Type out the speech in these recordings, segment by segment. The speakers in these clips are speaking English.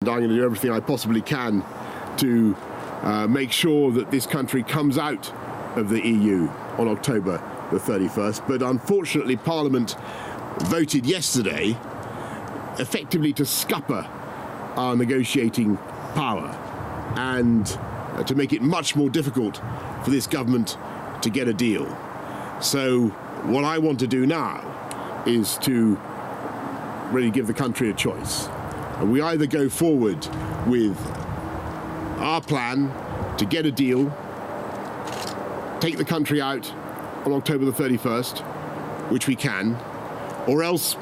And I'm going to do everything I possibly can to make sure that this country comes out of the EU on October the 31st. But unfortunately, Parliament voted yesterday effectively to scupper our negotiating power and to make it much more difficult for this government to get a deal. So what I want to do now is to really give the country a choice. And we either go forward with our plan to get a deal, take the country out on October the 31st, which we can, or else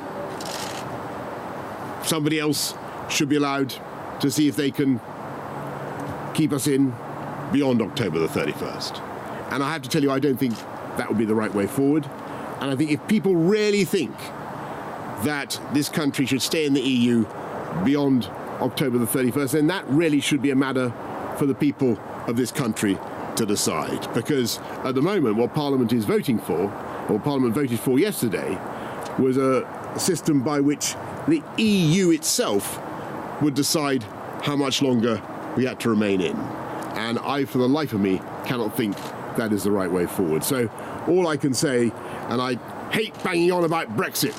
somebody else should be allowed to see if they can keep us in beyond October the 31st. And I have to tell you, I don't think that would be the right way forward. And I think if people really think that this country should stay in the EU beyond October the 31st, then that really should be a matter for the people of this country to decide. Because at the moment, what Parliament is voting for, or Parliament voted for yesterday, was a system by which the EU itself would decide how much longer we had to remain in. And I, for the life of me, cannot think that is the right way forward. So all I can say, and I hate banging on about Brexit,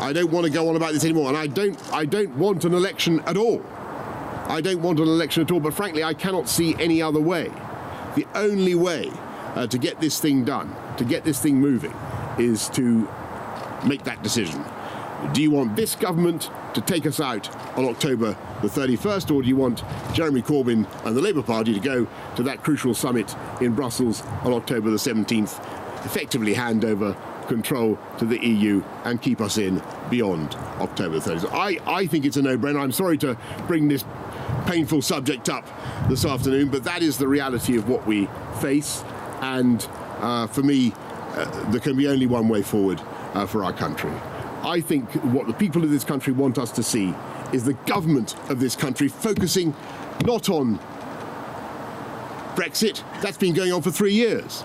I don't want to go on about this anymore, and I don't want an election at all. I don't want an election at all, but frankly, I cannot see any other way. The only way to get this thing done, to get this thing moving, is to make that decision. Do you want this government to take us out on October the 31st, or do you want Jeremy Corbyn and the Labour Party to go to that crucial summit in Brussels on October the 17th, effectively hand over control to the EU and keep us in beyond October the 30th? I think it's a no-brainer. I'm sorry to bring this painful subject up this afternoon, but that is the reality of what we face. And for me, there can be only one way forward for our country. I think what the people of this country want us to see is the government of this country focusing not on Brexit. That's been going on for 3 years.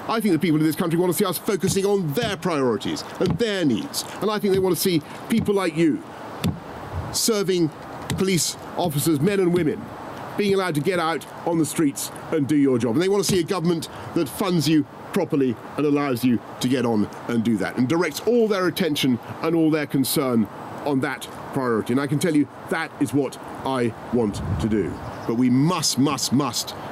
I think the people of this country want to see us focusing on their priorities and their needs. And I think they want to see people like you serving police officers, men and women, being allowed to get out on the streets and do your job. And they want to see a government that funds you properly and allows you to get on and do that and directs all their attention and all their concern on that priority. And I can tell you that is what I want to do. But we must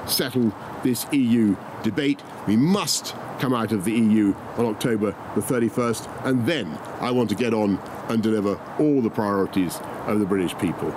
settle this EU debate. We must come out of the EU on October the 31st, and then I want to get on and deliver all the priorities of the British people.